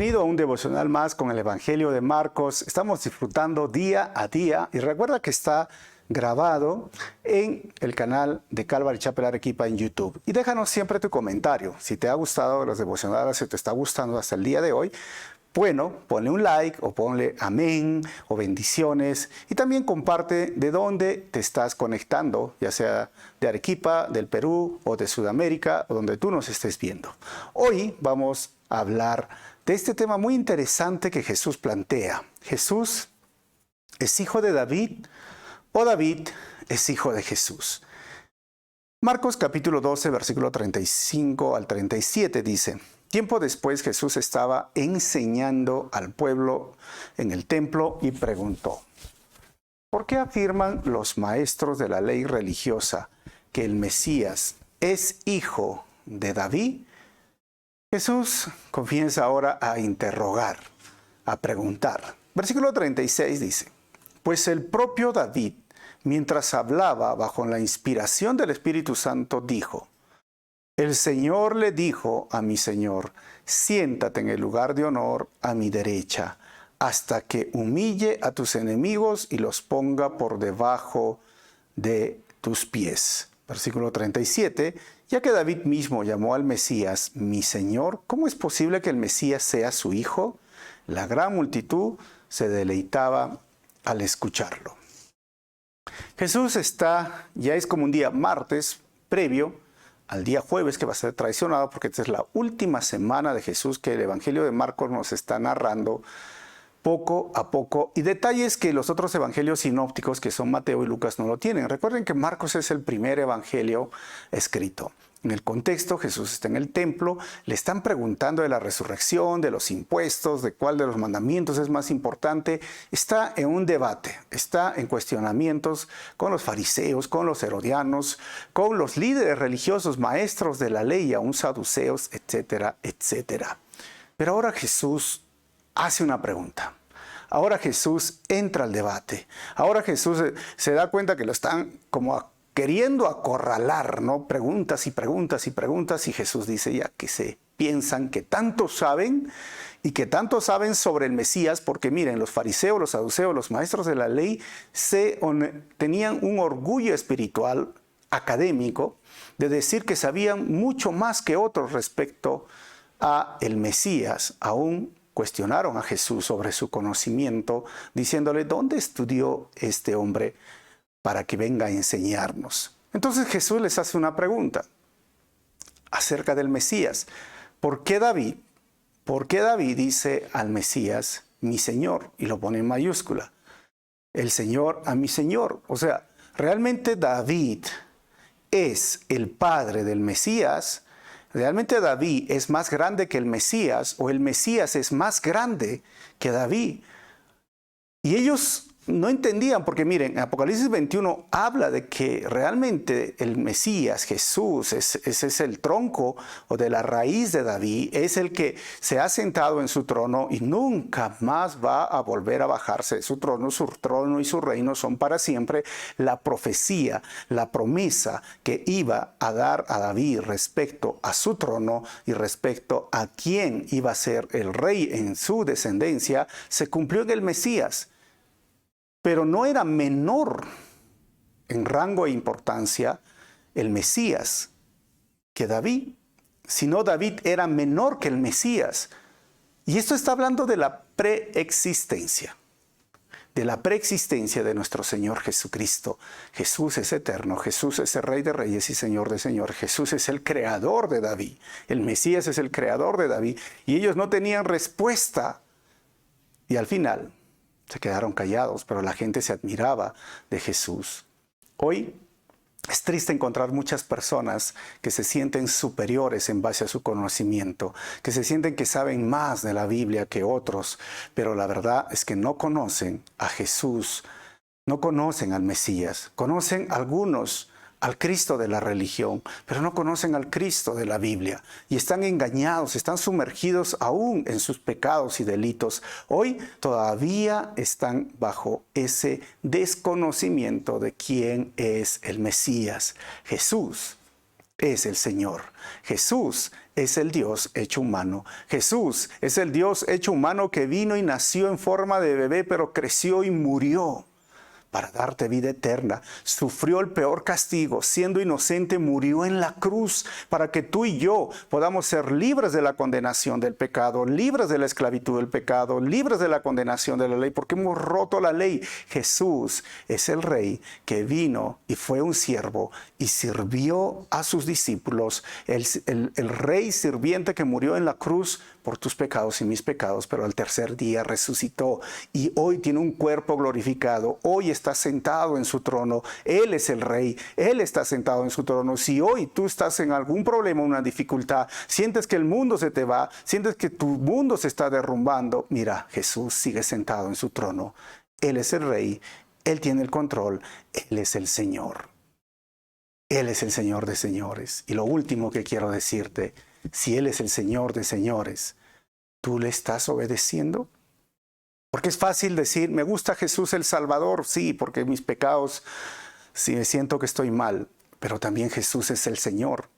Bienvenido a un devocional más con el Evangelio de Marcos. Estamos disfrutando día a día y recuerda que está grabado en el canal de Calvary Chapel Arequipa en YouTube. Y déjanos siempre tu comentario. Si te ha gustado los devocionales, si te está gustando hasta el día de hoy, bueno, ponle un like o ponle amén o bendiciones y también comparte de dónde te estás conectando, ya sea de Arequipa, del Perú o de Sudamérica o donde tú nos estés viendo. Hoy vamos a hablar de este tema muy interesante que Jesús plantea. ¿Jesús es hijo de David o David es hijo de Jesús? Marcos capítulo 12, versículo 35 al 37 dice: Tiempo después Jesús estaba enseñando al pueblo en el templo y preguntó: ¿por qué afirman los maestros de la ley religiosa que el Mesías es hijo de David? Jesús comienza ahora a interrogar, a preguntar. Versículo 36 dice: Pues el propio David, mientras hablaba bajo la inspiración del Espíritu Santo, dijo: El Señor le dijo a mi Señor: siéntate en el lugar de honor a mi derecha, hasta que humille a tus enemigos y los ponga por debajo de tus pies. Versículo 37. Ya que David mismo llamó al Mesías mi Señor, ¿cómo es posible que el Mesías sea su hijo? La gran multitud se deleitaba al escucharlo. Jesús ya es como un día martes previo al día jueves, que va a ser traicionado, porque esta es la última semana de Jesús que el Evangelio de Marcos nos está narrando poco a poco, y detalles que los otros evangelios sinópticos, que son Mateo y Lucas, no lo tienen. Recuerden que Marcos es el primer evangelio escrito. En el contexto, Jesús está en el templo, le están preguntando de la resurrección, de los impuestos, de cuál de los mandamientos es más importante. Está en un debate, está en cuestionamientos con los fariseos, con los herodianos, con los líderes religiosos, maestros de la ley, aún saduceos, etcétera, etcétera. Pero ahora Jesús hace una pregunta. Ahora Jesús entra al debate. Ahora Jesús se da cuenta que lo están como queriendo acorralar, ¿no? Preguntas y preguntas y preguntas, y Jesús dice: ya que se piensan que tanto saben y que tanto saben sobre el Mesías, porque miren, los fariseos, los saduceos, los maestros de la ley tenían un orgullo espiritual, académico, de decir que sabían mucho más que otros respecto a el Mesías. Aún cuestionaron a Jesús sobre su conocimiento, diciéndole: ¿dónde estudió este hombre para que venga a enseñarnos? Entonces Jesús les hace una pregunta acerca del Mesías. ¿Por qué David dice al Mesías mi Señor? Y lo pone en mayúscula. El Señor a mi Señor. O sea, ¿realmente David es el padre del Mesías? ¿Realmente David es más grande que el Mesías, o el Mesías es más grande que David? Y ellos no entendían, porque miren, Apocalipsis 21 habla de que realmente el Mesías, Jesús, ese es el tronco o de la raíz de David, es el que se ha sentado en su trono y nunca más va a volver a bajarse de su trono y su reino son para siempre. La profecía, la promesa que iba a dar a David respecto a su trono y respecto a quién iba a ser el rey en su descendencia, se cumplió en el Mesías. Pero no era menor en rango e importancia el Mesías que David, sino David era menor que el Mesías. Y esto está hablando de la preexistencia de nuestro Señor Jesucristo. Jesús es eterno, Jesús es el Rey de Reyes y Señor de Señores. Jesús es el creador de David, el Mesías es el creador de David. Y ellos no tenían respuesta. Y al final se quedaron callados, pero la gente se admiraba de Jesús. Hoy es triste encontrar muchas personas que se sienten superiores en base a su conocimiento, que se sienten que saben más de la Biblia que otros, pero la verdad es que no conocen a Jesús, no conocen al Mesías. Conocen algunos al Cristo de la religión, pero no conocen al Cristo de la Biblia y están engañados, están sumergidos aún en sus pecados y delitos. Hoy todavía están bajo ese desconocimiento de quién es el Mesías. Jesús es el Señor. Jesús es el Dios hecho humano. Jesús es el Dios hecho humano que vino y nació en forma de bebé, pero creció y murió para darte vida eterna. Sufrió el peor castigo, siendo inocente, murió en la cruz para que tú y yo podamos ser libres de la condenación del pecado, libres de la esclavitud del pecado, libres de la condenación de la ley, porque hemos roto la ley. Jesús es el Rey que vino y fue un siervo y sirvió a sus discípulos, el Rey sirviente que murió en la cruz por tus pecados y mis pecados, pero al tercer día resucitó y hoy tiene un cuerpo glorificado. Hoy está sentado en su trono. Él es el Rey. Él está sentado en su trono. Si hoy tú estás en algún problema, una dificultad, sientes que el mundo se te va, sientes que tu mundo se está derrumbando, mira, Jesús sigue sentado en su trono. Él es el Rey. Él tiene el control. Él es el Señor. Él es el Señor de señores. Y lo último que quiero decirte, si Él es el Señor de señores, ¿tú le estás obedeciendo? Porque es fácil decir, me gusta Jesús el Salvador, sí, porque mis pecados, sí me siento que estoy mal, pero también Jesús es el Señor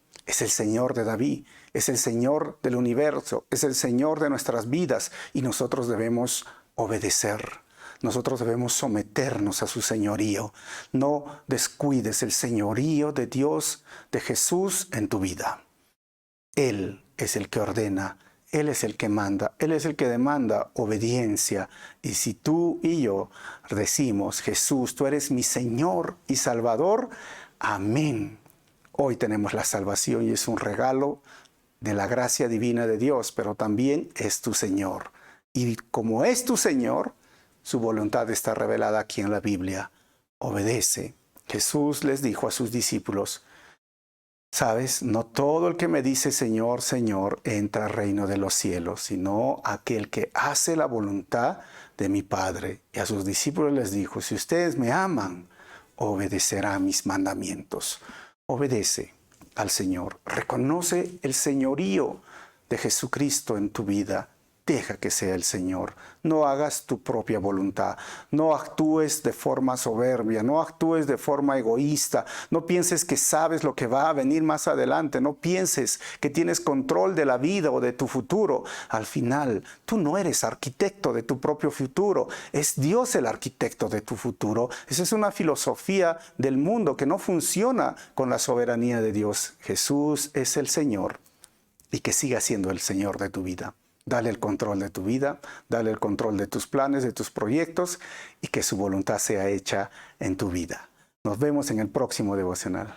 de David, es el Señor del universo, es el Señor de nuestras vidas y nosotros debemos obedecer. Nosotros debemos someternos a su señorío. No descuides el señorío de Dios, de Jesús en tu vida. Él es el que ordena, Él es el que manda, Él es el que demanda obediencia. Y si tú y yo decimos, Jesús, tú eres mi Señor y Salvador, amén. Hoy tenemos la salvación y es un regalo de la gracia divina de Dios, pero también es tu Señor. Y como es tu Señor, su voluntad está revelada aquí en la Biblia. Obedece. Jesús les dijo a sus discípulos, ¿sabes? No todo el que me dice Señor, Señor, entra al reino de los cielos, sino aquel que hace la voluntad de mi Padre. Y a sus discípulos les dijo, si ustedes me aman, obedecerán mis mandamientos. Obedece al Señor. Reconoce el señorío de Jesucristo en tu vida. Deja que sea el Señor. No hagas tu propia voluntad. No actúes de forma soberbia. No actúes de forma egoísta. No pienses que sabes lo que va a venir más adelante. No pienses que tienes control de la vida o de tu futuro. Al final, tú no eres arquitecto de tu propio futuro. Es Dios el arquitecto de tu futuro. Esa es una filosofía del mundo que no funciona con la soberanía de Dios. Jesús es el Señor y que siga siendo el Señor de tu vida. Dale el control de tu vida, dale el control de tus planes, de tus proyectos y que su voluntad sea hecha en tu vida. Nos vemos en el próximo devocional.